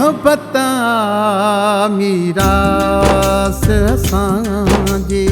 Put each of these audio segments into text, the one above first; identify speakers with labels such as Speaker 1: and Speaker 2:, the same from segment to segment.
Speaker 1: मोहब्बत मीरास असांजे।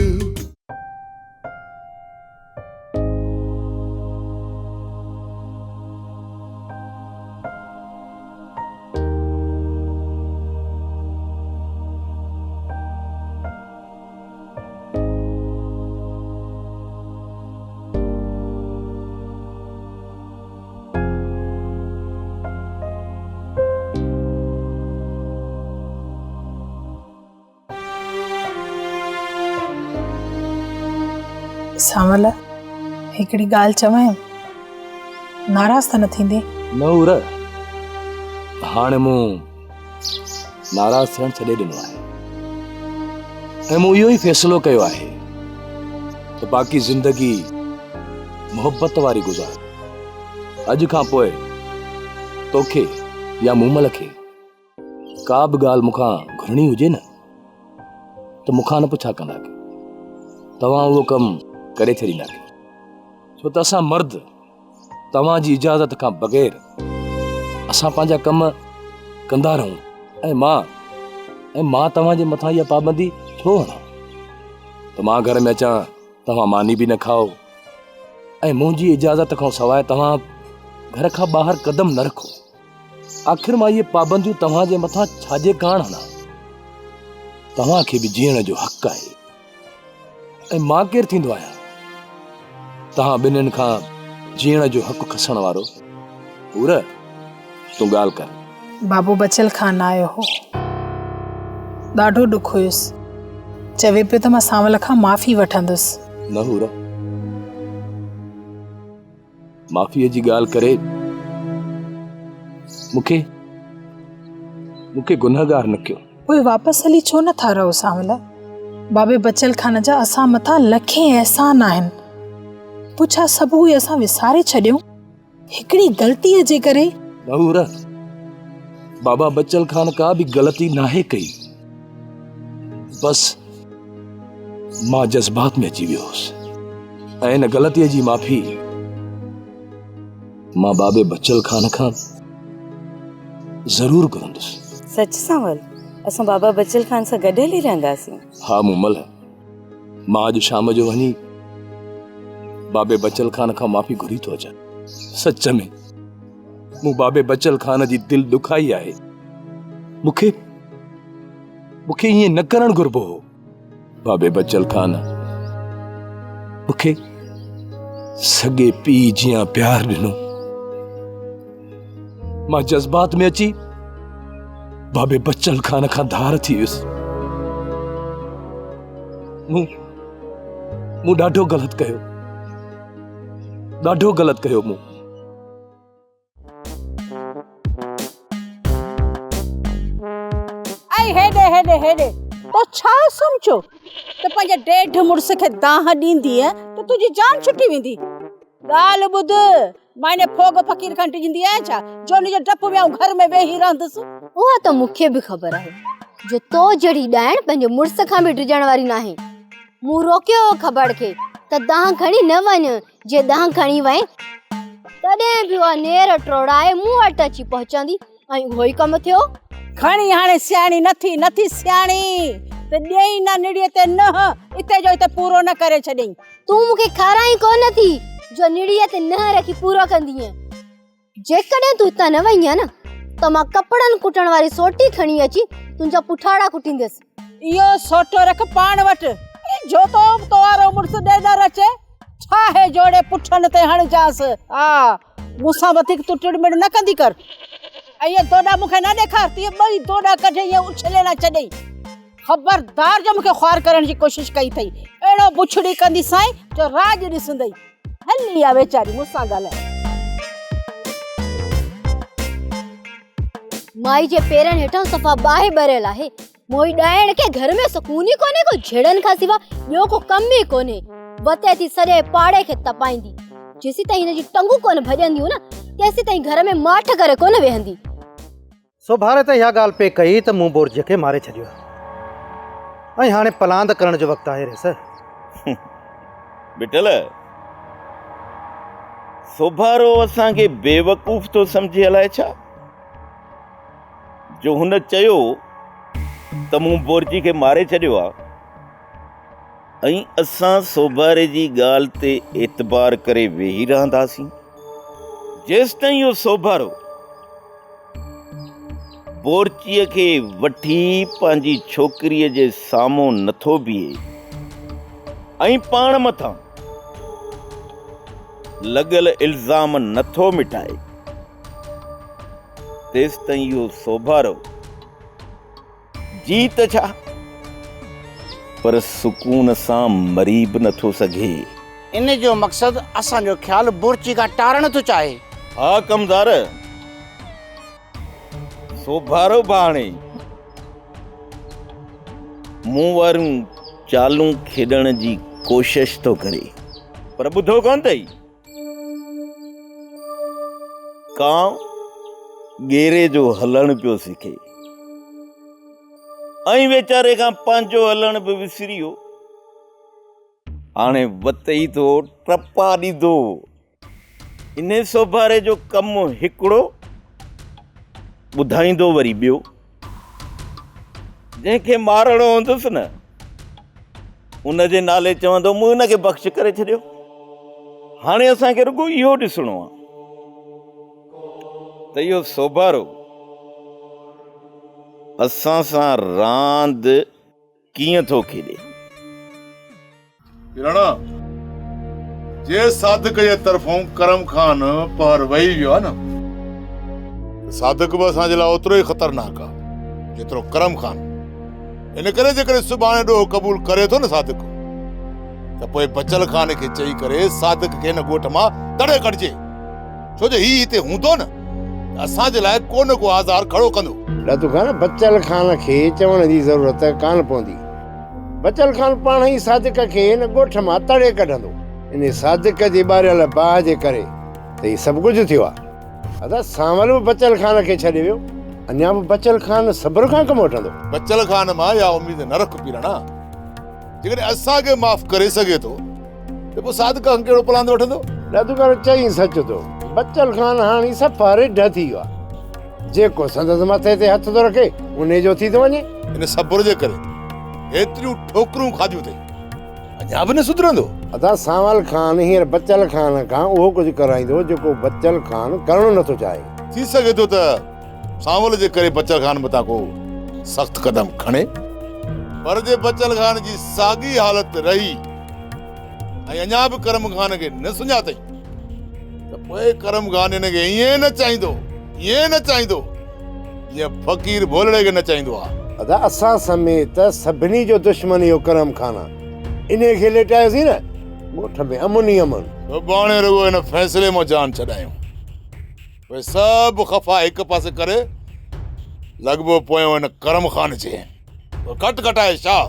Speaker 2: सामल हिकिड़ी ॻाल्हि चवां, नाराज़ त न थींदी?
Speaker 3: नूर, हाणे मूं नाराज़ थियण छॾे ॾिनो आहे ऐं मूं इहो ई फ़ैसिलो कयो आहे त बाक़ी ज़िंदगी मोहबत वारी गुज़ार। अॼु खां पोइ तोखे या मूमल खे का बि ॻाल्हि मूंखां घुरणी हुजे न त मूंखां न पुछा कंदा कयो, तव्हां उहो कमु करे छॾींदा कयो, छो त असां मर्द तव्हांजी इजाज़त खां बग़ैर असां पंहिंजा कम कंदा रहूं ऐं मां तव्हांजे मथां इहा पाबंदी छो हणां त मां घर में अचां तव्हां मानी बि न खाओ ऐं मुंहिंजी इजाज़त खां सवाइ तव्हां घर खां ॿाहिरि कदम न रखो। आख़िर मां इहे पाबंदियूं तव्हांजे मथां छाजे काण हणां? तव्हांखे बि जीअण जो हक़ आहे ऐं मां केरु थींदो आहियां तव्हां ॿिन्हिनि खां जीअण जो हक़ खसण वारो? पूरा तूं ॻाल्हि कर।
Speaker 2: बाबू बचल खान आयो हो, ॾाढो ॾुख हुयुसि, चवे पियो त मां सावल खां माफ़ी वठंदुसि।
Speaker 3: न हूरा, माफ़ीअ जी ॻाल्हि करे मूंखे गुनहगार न कयो।
Speaker 2: पोइ वापसि हली छो नथा रहो सावल? बाबे बचल खान जा असां मथां लखे एहसान आहिनि, पुछा सभु उहे असां विसारे छॾियूं हिकिड़ी ग़लतीअ जे करे?
Speaker 3: नहूरा, बाबा बच्चल खान का भी गलती नाहे कई, बस मां जज्बात में अची वियो हुउसि ऐं इन ग़लतीअ जी माफ़ी मां बाबे बच्चल खान खां ज़रूर घुरंदुसि।
Speaker 4: सच सावल, असां बाबा बच्चल खान सां गॾु हली रहंदासीं?
Speaker 3: हा मूमल, मां अॼु शाम जो वञी बाबे बच्चल खान खां माफ़ी घुरी थो अचां। सच में मूं बाबे बच्चल खान जी दिल दुखाई आहे। मूंखे ईअं न करणु घुरिबो हो। बाबे बच्चल खान मूंखे सॻे पीउ जीअं प्यार ॾिनो, मां जज़्बात में अची बाबे बच्चल खान खां धार थी वियुसि। मूं ॾाढो ग़लति कयो मूं।
Speaker 5: हेॾे तो छा सम्झो त पंहिंजे ॾेढ मुड़ुस खे दाह ॾींदी त तुंहिंजी जान छुटी वेंदी? ॻाल्हि ॿुध, माने फोग फ़कीर खां टिजंदी आहे छा जो उनजे डप में घर में वेही रहंदुसि?
Speaker 6: उहा त मूंखे बि ख़बर आहे जो तो जहिड़ी ॾाइण पंहिंजे मुड़ुस खां बि डिॼण वारी नाहे। मूं रोकियो खबड़ खे त दाह खणी न वञ, जे दाह खणी वए तॾहिं बि उहा नेर टोड़ाए मूं वटि अची पहुचंदी ऐं उहो ई कमु थियो।
Speaker 5: खणी हाणे सियाणी नथी सियाणी त ॾेई न निड़ीअ ते न इते जो इते पूरो न करे छॾई।
Speaker 6: तूं मूंखे खाराई कोन थी जो निड़ीअ ते न रखी पूरो कंदी। जेकॾहिं तूं हितां न वई न त मां कपड़नि कुटण वारी सोटी खणी अची तुंहिंजा पुठाड़ा कुटींदसि।
Speaker 5: इहो सोटो रख पाण वटि, जो तो वारो मुड़ुस ॾेडर अचे छा है जोड़े पुठनि ते हण जासि। हा, मूंसां वधीक तूं टिड़मिड़ न कंदी कर। ये दोड़ा मुखे न ॾेखार, ये ॿई दोड़ा कढे ये उछले न छॾई। खबरदार जो मूंखे ख्वार करण जी कोशिश कई थई, अहिड़ो बुछड़ी कंदी साईं जो राज ॾिसंदई। हली आ वेचारी मूंसां ॻाल्हाए।
Speaker 6: माई जे पेरनि हेठां सफ़ा बाहि भरियल आहे। मोई ॾाइण के घर में सुकून ई कोने, को झेड़नि खां सिवा ॿियो को कम ई कोने। वते थी सॼे पाड़े खे तपाईंदी, जेसी ताईं हिनजी टंगू कोन भॼंदियूं न तेसी ताईं घर में माठ करे कोन वेहंदी।
Speaker 7: सुभाणे त इहा ॻाल्हि पे कई त मूं बोर्ज खे मारे छॾियो ऐं हाणे पलांद करण जो वक़्तु आहे रेस।
Speaker 8: बिटल, सुभारो असांखे बेवकूफ़ तो समझी हलाए छा? जो हुन चयो त मूं बोरजी खे मारे छॾियो आहे ऐं असां सोभारे जी ॻाल्हि ते एतबार करे वेही रहंदासीं जेसि ताईं इहो सोभारो बोरचीअ खे वठी पंहिंजी छोकिरीअ जे साम्हूं नथो बीहे ऐं पाण मथां लॻल इल्ज़ाम नथो मिटाए तेसि ताईं इहो सोभारो जी त छा पर सुकून सां मरी बि नथो सघे।
Speaker 9: इन जो मक़सदु असांजो ख़्यालु बोरची खां टारणु थो चाहे।
Speaker 8: हा कमदार सोभारो भाणे मूं वारियूं चालूं खेॾण जी कोशिश थो करे पर ॿुधो कोन अथई कांव गेरे जो हलण पियो सिखे ऐं वेचारे खां पंहिंजो हलण बि विसरी वियो हाणे वतई थो टपा ॾींदो। इन सोभारे जो कमु हिकिड़ो ॿुधाईंदो वरी ॿियो जंहिंखे मारणो हूंदुसि न उनजे नाले चवंदो मूं हिनखे बख़्श करे छॾियो। हाणे असांखे रुॻो इहो ॾिसणो आहे त इहो सोभारो असां सां रांदि कीअं थो खेॾे।
Speaker 10: किरणा जे सादिक जे तरफ़ों करम खान पर वही वियो आहे न सादिक बि असांजे लाइ ओतिरो ई ख़तरनाक आहे जेतिरो करम खान। इन करे जेकॾहिं सुभाणे ॾोह क़बूल करे थो न सादिक त पोइ बचल खान खे चई करे सादिक खे हिन ॻोठ मां तड़े कढिजे छो जो ही हिते हूंदो न असांजे लाइ को न को आज़ार खड़ो कंदो।
Speaker 11: लतू खान बचल खान खे चवण जी ज़रूरत कान पवंदी। बचल खान पाण ई सादिक खे हिन ॻोठ मां तड़े कढंदो। इन सादिक जे ॿारियल बाहि जे करे त हीउ सभु कुझु थियो आहे। अदा सावल बि बचल खान खे छॾे वियो अञा बि बचल खान सब्र खां कमु वठंदो।
Speaker 10: बचल खान मां या उम्मीद न रख पीरणा जेकॾहिं असांखे माफ़ करे सघे थो त पोइ सादिक खां कहिड़ो प्लान वठंदो।
Speaker 11: लतू खान चई सच थो बचल खान हाणे सफ़ा रिढ थी वियो आहे। जेको संदसि मथे ते हथ थो रखे उन जो थी थो वञे।
Speaker 10: इन सब्र जे करे एतिरियूं ठोकरूं खाधियूं अथई अञा बि न सुधरंदो।
Speaker 11: अदा सावल खान हींअर बचल खान खां उहो कुझु कराईंदो जेको बचल खान करणु नथो चाहे।
Speaker 10: थी सघे थो त सावल जे करे बचल खान मथां को सख़्त कदम खणे पर जे बचल खान जी साॻी हालत रही ऐं अञा बि करम खान खे न सुञातई त पोइ करम खान हिनखे ईअं न चाहींदो जीअं फ़क़ीर भोलड़े खे न चाहींदो आहे।
Speaker 11: अदा असां समेत सभिनी जो दुश्मन इहो करम खान आहे। इन खे लेटायोसीं न ॻोठ में अमन ई अमन।
Speaker 10: सुभाणे रुॻो हिन फ़ैसिले मां जान छॾायूं पोइ सभु ख़फ़ा हिकु पासे करे लॻभो पोयों हिन करम खान जे कट कटाए छा।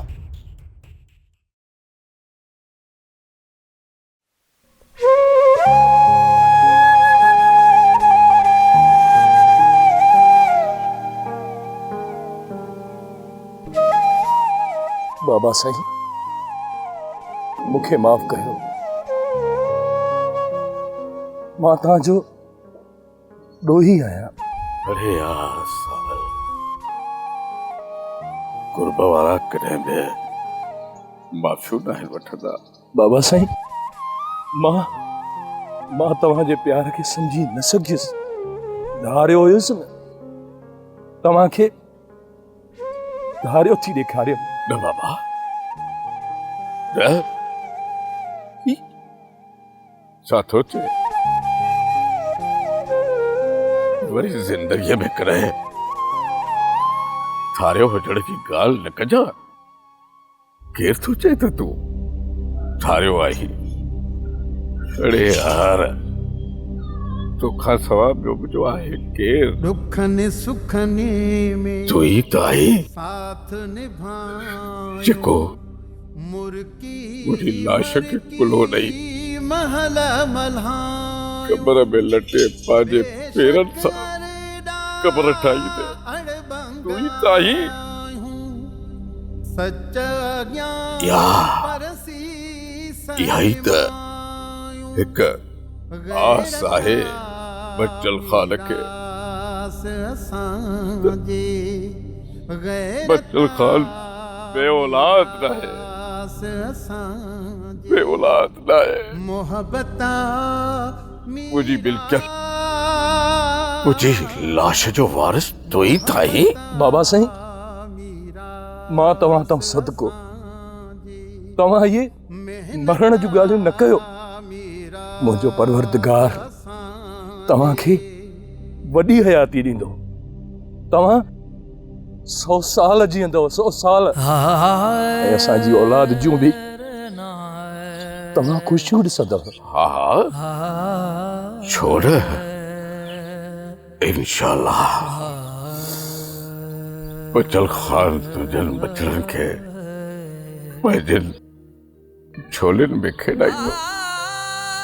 Speaker 3: बाबा साईं मूंखे माफ़ कयो मां तव्हांजो ॾोही आहियां।
Speaker 8: अरे यार सावल कुर्ब वारा कॾहिं बि माफ़ियूं न वठंदा।
Speaker 3: बाबा साईं मां तव्हांजे प्यार खे सम्झी न सघियुसि धारियो हुयुसि न तव्हांखे धारियो थी ॾेखारियो
Speaker 8: न बाबा छा थो चए वरी ज़िंदगीअ में कॾहिं थारियो हुजण जी ॻाल्हि न कजां। केरु थो चए त तूं थारियो आहीं। अड़े यार तोखां सवा ॿियो बि जो आहे केरु
Speaker 1: दुखनि सुखनि में
Speaker 8: तूं ई त आहीं
Speaker 1: साथ निभायो
Speaker 8: जेको
Speaker 1: मुर्की
Speaker 8: मुंहिंजी लाश खे कुलो ॾेई
Speaker 1: महल मल्हा
Speaker 8: कबर में लटे पंहिंजे पेरनि सां कबर ठाही ते तूं ई त आहीं।
Speaker 1: सच्चा ज्ञान
Speaker 8: इहा ई त हिकु आस आहे बचल खान खे
Speaker 1: असांजे गैरत
Speaker 10: बच्चल खान बे औलाद न है, बे औलाद न है।
Speaker 1: मोहब्बता
Speaker 10: मुझी बिलचल मुझी लाश जो वारिस तो ही था ही।
Speaker 3: बाबा साईं मां तव्हां तां सदको तव्हां ये मरण जूं ॻाल्हियूं न कयो। मुंहिंजो परवरदिगार तव्हांखे वॾी हयाती ॾींदो। तव्हां 100 साल जीअंदव, 100 साल। ऐं असांजी औलाद जूं बि तव्हां ख़ुशियूं ॾिसंदव।
Speaker 10: हा छोड़ इंशाल्लाह बचल खान तुझन बचड़न के पंहिंजन झोलिन में खेॾाईंदो,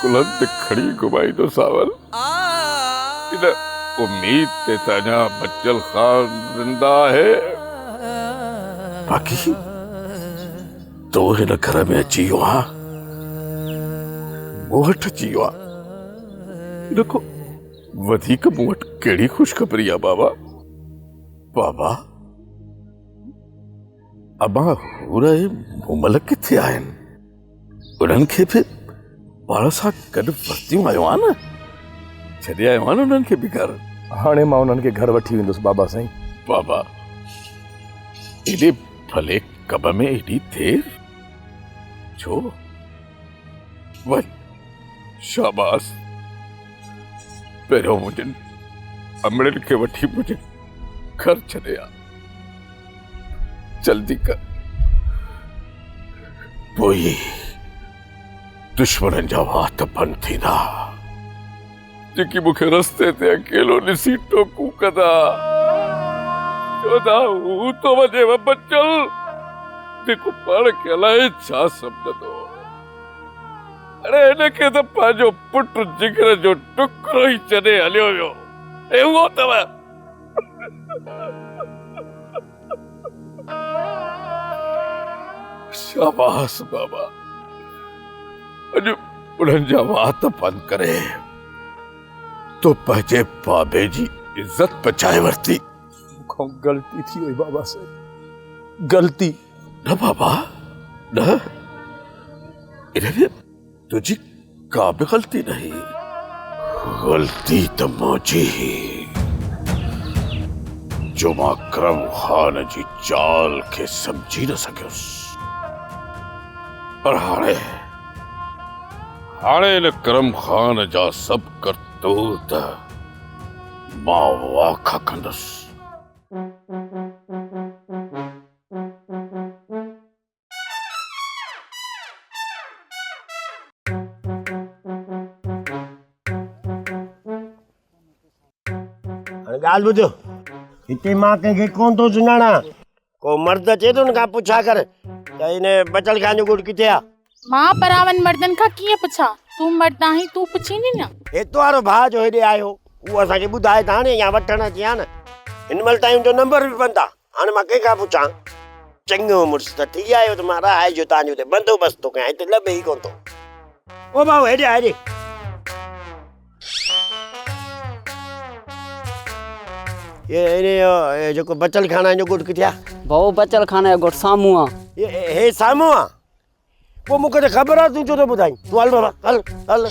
Speaker 10: कुलन ते खड़ी घुमाईंदो सावल। इन उम्मीद ते तञा बचल खान जिंदा है। बाक़ी तो हिन घर में अची वियो आहे, मूं वटि अची वियो आहे। देखो वधीक मूं वटि कहिड़ी ख़ुशख़बरी आहे बाबा। बाबा अबा हूर ऐं मूमल किथे आहिनि? उन्हनि खे बि पाण सां गॾु वरतियूं आयो आहे न, छॾे आयो आहे न उन्हनि खे बि घर।
Speaker 3: हाणे मां उन्हनि खे घर वठी वेंदुसि बाबा साईं।
Speaker 10: बाबा एॾे भले कब में एॾी देर छो? वञ शाबाश। पहिरियों मुंहिंजनि अमड़नि खे वठी मुंहिंजे घर छॾे आ। जल्दी कर, पोइ दुश्मननि जा वात बंदि थींदा जेकी मूंखे रस्ते ते अकेलो ॾिसी टोकू कंदा। चवंदा हू तो वञेव बचल, जेको पाण खे अलाए छा सम्झंदो। अरे हिनखे त पंहिंजो पुटु जिगर जो टुकड़ो ई छॾे हलियो वियो। ऐं उहो अथव शाबाश बाबा, अॼु उन्हनि जा वात बंदि करे तो पंहिंजे बाबे जी इज्जत बचाए वरिती।
Speaker 3: मूंखां ग़लती थी वई बाबा साईं, ग़लती।
Speaker 10: न बाबा न, इन्हें तुझी का भी गलती नहीं, गलती तो मुझी ही जो मां करम खान जी चाल के समझी न सकियुस। पर हाणे न करम खान जा सब करतूत मां वाखा कंदुसि।
Speaker 9: ॻाल्हि ॿुधो, हिते मां कंहिंखे कोन थो सुञाणा। को मर्द अचे थो न खां पुछा कर त हिन बचल खान जो गुड़ किथे आहे।
Speaker 2: मां परावन मर्दन खां कीअं पुछां? तूं मर्द आहीं, तूं पुछींदी न।
Speaker 9: एतवारो भाउ जो हेॾे आयो, उहो असांखे ॿुधाए त हाणे या वठण अची आहे न। हिन महिल ताईं जो नंबर बि बंदि आहे। हाणे मां कंहिंखां पुछां? चङो मुड़ुसु त थी आयो त मां राय जो तव्हांजो हिते बंदोबस्तु थो कयां, हिते लभे ई कोन थो। ओ भाऊ हेॾे आ हेॾे। ये जेको बचल खाना जो गुड़ किथे आहे?
Speaker 12: भाऊ बचल खाना जो गुड़ साम्हूं आहे।
Speaker 9: हे साम्हूं आहे? पोइ मूंखे त ख़बर आहे, तूं छो थो ॿुधाई? तूं हल बाबा, हल हल।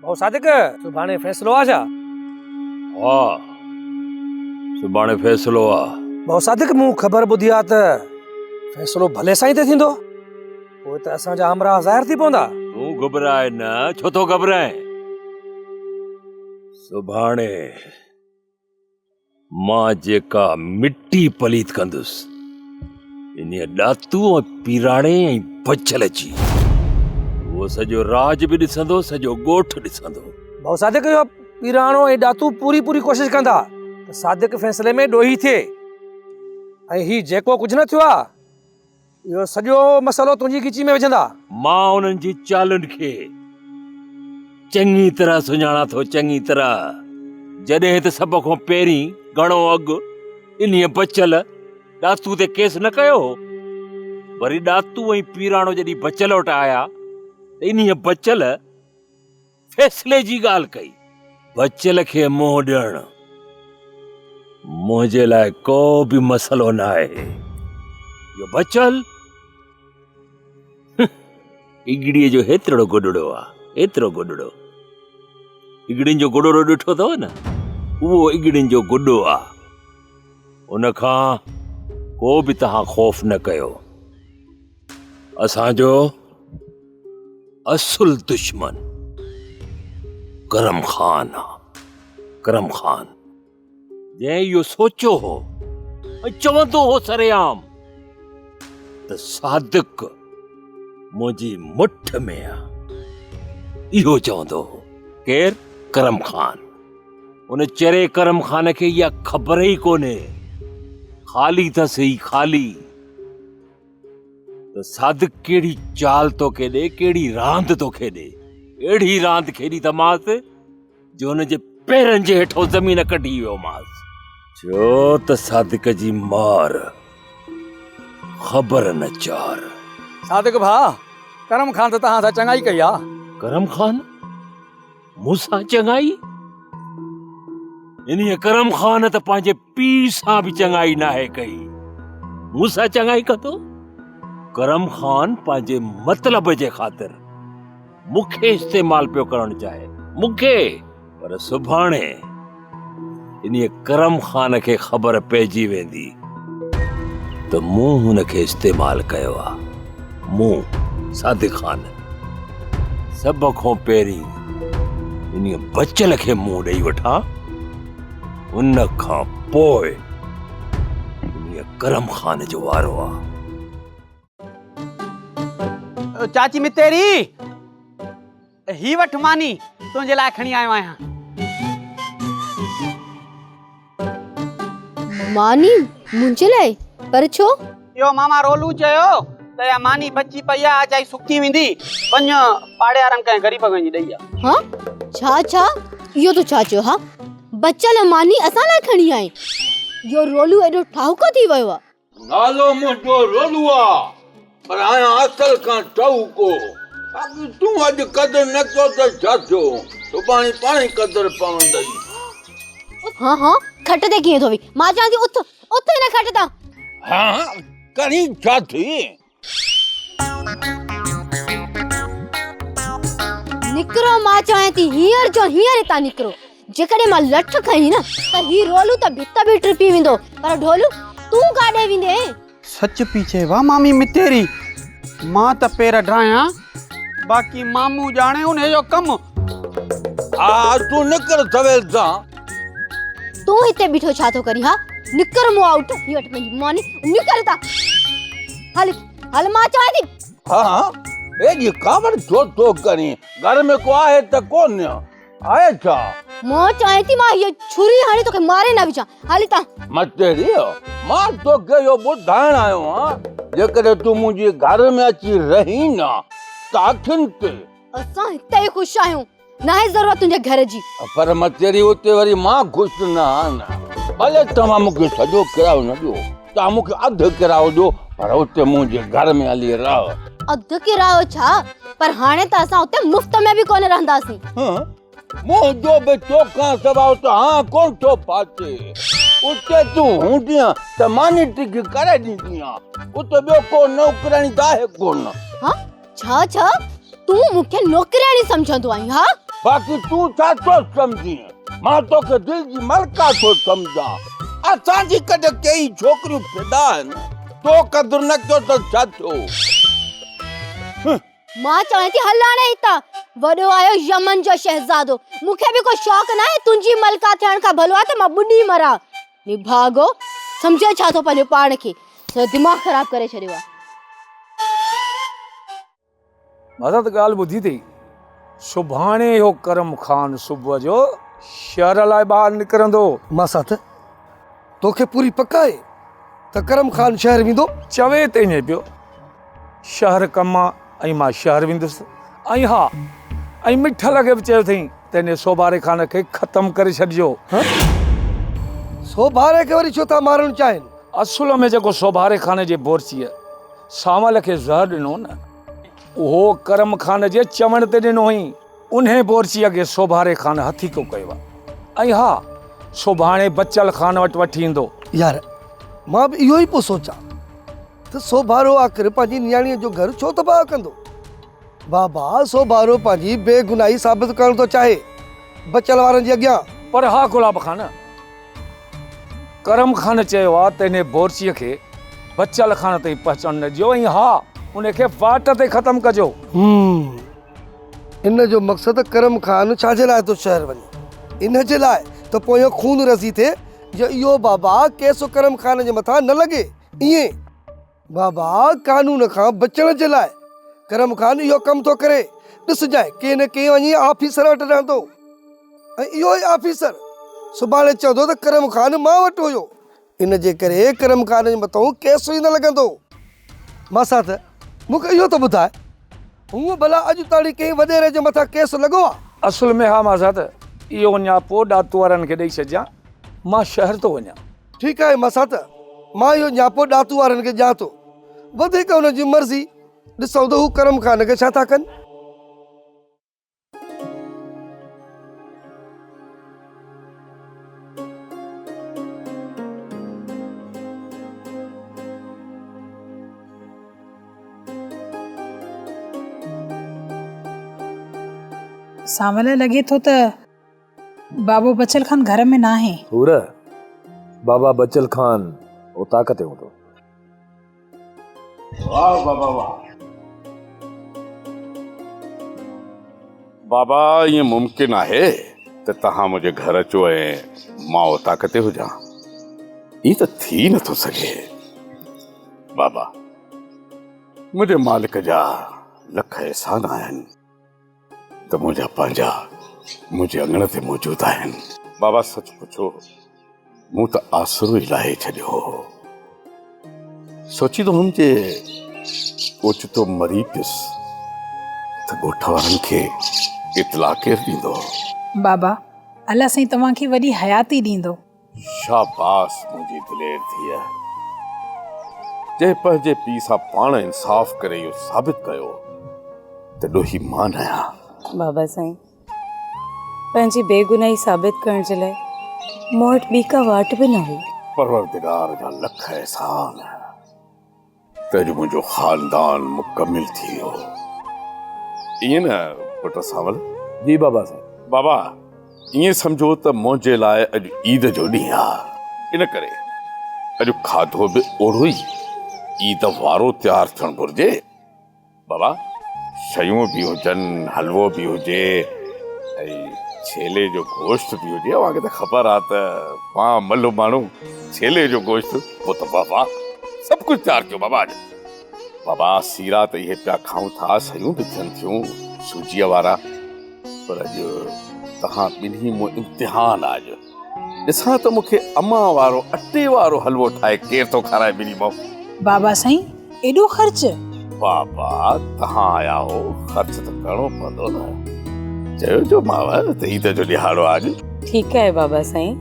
Speaker 13: भाऊ सादिक सुभाणे फ़ैसिलो आहे छा?
Speaker 3: हा सुभाणे फ़ैसिलो आहे।
Speaker 13: भाऊ सादिक मूं ख़बर ॿुधी आहे त फ़ैसिलो भले साईं ते थींदो, पोइ त असांजा हमरा ज़ाहिर थी पवंदा।
Speaker 3: तूं घबराए न, छो थो घबराए? सुभाणे मां जेका मिट्टी पलीत कंदुसि इन ॾातू ऐं पीराणे ऐं बचल जी, उहो सॼो राज बि ॾिसंदो, सॼो ॻोठ ॾिसंदो।
Speaker 13: भाऊ सादिक जो पीराणो ऐं ॾातू पूरी कोशिश कंदा त सादिक फ़ैसिले में ॾोही थिए। ऐं ही जेको कुझु न थियो आहे, इहो सॼो मसलो तुंहिंजी गिची में विझंदा।
Speaker 3: मां उन्हनि जी चालुनि खे चङी तरह सुञाणा थो, चङी तरह। जॾहिं त सभ खां पहिरीं घणो अघु इन्हीअ बचल ॾातू ते केस न कयो वरी ॾातू ऐं पीराणो जॾहिं बचल वटि आया त इन्हीअ बचल फैसले जी ॻाल्हि कई। बचल खे मुंहुं ॾियणु मुंहिंजे लाइ को बि मसइलो न आहे। इहो बचल इगड़ीअ जो हेतिरो गुॾड़ो आहे, एतिरो गुॾड़ो। इगड़ियुनि जो गुॾड़ो ॾिठो अथव न, उहो इगड़ियुनि जो गुॾो आहे। उनखां को बि तव्हां ख़ौफ़ न कयो। असांजो असुल दुश्मन करम खान आहे। करम खान जंहिं इहो सोचियो हो ऐं चवंदो हो सरेआम त सादिक मुंहिंजी मुठ में आहे, इहो चवंदो हो। केर? करम खान। उन चरे करम खान खे इहा ख़बर ई कोन्हे, ख़ाली अथसि ई ख़ाली त सादिक कहिड़ी चाल तो खेॾे, कहिड़ी रांदि तो खेॾे। अहिड़ी रांदि खेॾी त मांसि जो हुनजे पेरनि जे हेठों ज़मीन कढी वियो मांसि। छो त सादिक जी मार ख़बर न चार।
Speaker 13: सादिक भाउ, करम खान त तव्हां सां चङाई कई आहे।
Speaker 3: करम खान मूंसां चङाई? इन्हीअ करम खान त पंहिंजे पीउ सां बि चङाई नाहे कई, मूंसां चङाई कंदो? करम खान पंहिंजे मतलब जे ख़ातिर मूंखे इस्तेमाल पियो करणु चाहे, मूंखे। पर सुभाणे इन्हीअ करम खान खे ख़बर पइजी वेंदी त मूं हुनखे इस्तेमाल कयो आहे। मूं सादिक खान सभ खां पहिरीं इन्हीअ बचल खे मुंहुं ॾेई वठां, उन खां पोइ इन्हीअ करम खान जो वारो आहे।
Speaker 12: चाची मितेरी, ही वठ मानी तुंहिंजे लाइ खणी आयो आहियां।
Speaker 6: मानी मुंहिंजे लाइ? पर छो?
Speaker 12: इहो मामा रोलू चयो त या मानी बची पई आहे, चाहे सुकी वेंदी, वञ पाड़े वारनि कंहिं ग़रीब खे ॾेई आ।
Speaker 6: हाँ? छा इहो तो छा चयो? हाँ, बचल मानी असां लाइ खणी आए? इहो रोलू एॾो ठाहुको थी वियो आहे।
Speaker 14: नालो मुंहिंजो रोलू आहे, पर आहियां असल खां ठाहुको। बाक़ी तूं अॼु कदर न कयो त छा थियो, सुभाणे पाण ई कदर पवंदई।
Speaker 6: हाँ, खट ते कीअं थो वी? मां चवां थी उथ हिन खट तां।
Speaker 14: हाँ, करी छा थी?
Speaker 6: निकिरो, मां चवां थी हींअर जो हींअर हितां निकिरो। जेकॾहिं मां लठ खई न त ही रोलू त भित बि टुपी वेंदो, पर ढोलू तूं काॾे वेंदे?
Speaker 12: सच पीछे वाह मामी मितेरी, मां त पेर ड्राया, बाक़ी मामू जाने उन जो कम।
Speaker 14: तू निकर सवेल सां।
Speaker 6: तू हिते बीठो छा थो करी? हाँ, निकर मुआ उठ, ही वठ पंहिंजी मानी निकर ता। हल मां चवां थी।
Speaker 14: हाँ, एॾी ख़बर छो थो करी? घर में को आहे त कोन आहे छा?
Speaker 6: मां चवां थी मां ये छुरी हाणे तोखे मारे न विचां। हली ता
Speaker 14: मितेरी, मां तोखे इहो ॿुधाइण आयो आहियां, जेकॾहिं तूं मुंहिंजे घर में अची रही न त अखियुनि ते।
Speaker 6: असां हिते ई ख़ुशि आहियूं, न आहे ज़रूरत तुंहिंजे घर जी।
Speaker 14: पर मितेरी, उते वरी मां ख़ुशि न आहियां। भले तव्हां मूंखे सॼो किरायो न ॾियो, तव्हां मूंखे अधु किरायो ॾियो, पर उते मुंहिंजे घर में हली रहो।
Speaker 6: अधु किरायो छा? पर हाणे त असां उते मुफ़्त में बि कोन रहंदासीं।
Speaker 14: मुंहिंजो बि तोखां सवाइ उते हाँ कोन थो पाचे। उते तूं हूंदीअं त मानी टिकी करे ॾींदीअं, उते ॿियो को नौकराणी त आहे कोन।
Speaker 6: हाँ, छा तूं मूंखे नौकराणी सम्झंदो आहीं? हाँ,
Speaker 14: बाक़ी तूं छा थो सम्झी? मां तोखे दिलि जी मलका थो सम्झां। असांजी कॾहिं कई छोकिरियूं फिदा आहिनि, तो क़दुरु न कयो त छा थियो?
Speaker 6: मां चवां थी हल हाणे हितां। वॾो आयो यमन जो शहज़ादो, मूंखे बि कोई शौक़ न आहे तुंहिंजी मलका थियण खां भलो आहे त मां ॿुॾी मरां। निभागो सम्झे छा थो पंहिंजो पाण खे, सो दिमाग़ ख़राब करे छॾियो आहे।
Speaker 13: मां त ॻाल्हि ॿुधी अथई, सुभाणे इहो करम खान सुबुह जो शहर लाइ ॿाहिरि निकिरंदो।
Speaker 15: मां साथ तोखे पूरी पक आहे त करम खान शहर वेंदो?
Speaker 13: चवे त ईअं पियो, शहर कम आहे ऐं मां शहर वेंदुसि। ऐं हा, ऐं मिठ लॻे बि चयो अथई त इन सोभारे खान खे ख़तमु करे छॾिजो।
Speaker 15: सोभारे खे वरी छो था मारणु चाहिनि?
Speaker 3: असुल में जेको सोभारे खाने जे बोरसीअ सावल खे ज़हर ॾिनो न, उहो करम खान जे चवण ते ॾिनो हुई। उन्हें बोरसीअ खे सोभारे खान हथी को कयो आहे। ऐं हा, सुभाणे बचल खान वटि वठी ईंदो।
Speaker 15: यार मां बि इहो ई पियो सोचां त सोभारो आख़िर पंहिंजी नियाणीअ जो घर छो तबाह कंदो। बाबा सोभारो पंहिंजी बेगुनाही साबित करणु थो चाहे बचल वारनि जे अॻियां।
Speaker 3: पर हा गुलाब खान, करम खान चयो आहे त हिन बोरसीअ खे बचल खान ताईं पहुचण ॾिजो ऐं हा, उनखे वाट ते ख़तमु कजो।
Speaker 15: इन जो मक़सदु करम खान छाजे लाइ थो शहर वञे? इन जे लाइ त पोइ खून रज़ी थिए जो इहो बाबा केसो करम खान जे मथां न लॻे। ईअं बाबा कानून खां बचण जे लाइ करम खान इहो कमु थो करे। ॾिसजांइ कंहिं न कंहिं वञी ऑफिसर वटि रहंदो ऐं इहो ई ऑफिसर सुभाणे चवंदो त करम खान मां वटि हुयो। इन जे करे करम खान जे मथां केस ई न लॻंदो। मासा त मूंखे इहो त ॿुधाए, हूअं भला अॼु ताईं कंहिं वॾेरे जे मथां केस लॻो आहे?
Speaker 3: असुल में हा मासा त इहो न्यापो ॾातू वारनि खे ॾेई छॾिजां, मां शहर थो वञा।
Speaker 15: ठीकु आहे मासा त मां इहो न्यापो ॾातू वारनि खे ॾियां थो, वधीक हुन जी मर्ज़ी। ॾिसूं त हू करम खान खे छा था कनि।
Speaker 2: सावल लॻे थो त बाबो बचल खान घर में न आहे।
Speaker 3: पूरा बाबा बचल खान वो ताकत हूंदो।
Speaker 10: वाह बाबा वाह। बाबा ये मुमकिन आहे त तहां मुझे घर अचो ऐं मां वो ताकत हुजां? ये त थी नथो सघे। बाबा मुझे मालिक जा लख एहसान आहिनि त मुंहिंजा पंहिंजा मुझे अंगण ते मौजूद आहिनि। बाबा सच पुछो, मूं त आसरो ई लाहे छॾियो। सोची तो हम जे ओचितो मरी पियुस त ॻोठ वारनि खे इतला केरु ॾींदो?
Speaker 2: बाबा अल्लाह साईं तव्हांखे वॾी हयाती ॾींदो।
Speaker 10: शाबाश मुंहिंजी दिलेर थी। जे पंहिंजे पीउ सां पाण इंसाफ़ करे इहो साबित कयो त ॾोही मां न आहियां।
Speaker 4: बाबा साईं, पंहिंजी बेगुनाही साबित करण जे लाइ मूं वटि ॿी का वाट बि न हुई।
Speaker 10: परवरदिगार जा लख एहसान त अॼु मुंहिंजो खानदान मुकमिल थी वियो। ईअं न पुट सावल?
Speaker 3: जी बाबा साईं।
Speaker 10: बाबा ईअं सम्झो त मुंहिंजे लाइ अॼु ईद जो ॾींहुं आहे। इन करे अॼु खाधो बि ओढ़ो ई ईद वारो तयारु थियणु घुरिजे। बाबा शयूं बि हुजनि, हलवो बि हुजे ऐं छेले जो गोश्त बि हुजे। मूंखे त ख़बर आहे त मां मल्लो माण्हू छेले जो गोश्त, पोइ त बाबा सभु कुझु तयारु कयो। बाबा अॼु बाबा सीरा त इहे पिया खाऊं था, शयूं बि थियनि थियूं सूजीअ वारा। पर अॼु तव्हां ॿिन्ही मूं इम्तिहान आहे। अॼु ॾिसां त मूंखे अम्मा वारो अटे वारो हलवो ठाहे केरु थो खाराए ॿिन्ही मां।
Speaker 2: बाबा साईं एॾो ख़र्च?
Speaker 10: बाबा तव्हां आया हो, ख़र्च त करिणो पवंदो न। चयो जो माव त ईद जो ॾिहाड़ो आहे।
Speaker 4: ठीकु आहे बाबा साईं,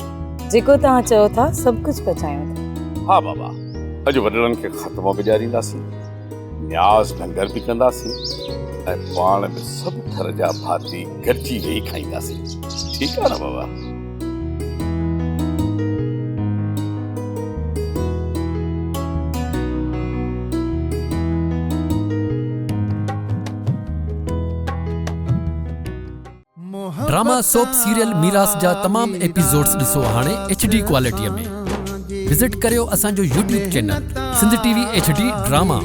Speaker 4: जेको तव्हां चयो था सभु कुझु पचायूं था।
Speaker 10: हा बाबा, अॼु वॾड़नि खे ख़तमो बि ॾियारींदासीं, न्याज़ लंगर बि कंदासीं ऐं पाण में सभु घर जा भाती गॾिजी वेही खाईंदासीं। ठीकु आहे न बाबा?
Speaker 16: ड्रामा सोप सीरियल मीरास जा तमाम एपिसोड्स ॾिसो हाणे HD क्वालिटीअ में। विज़िट करियो असांजो YouTube channel Sindh TV HD drama.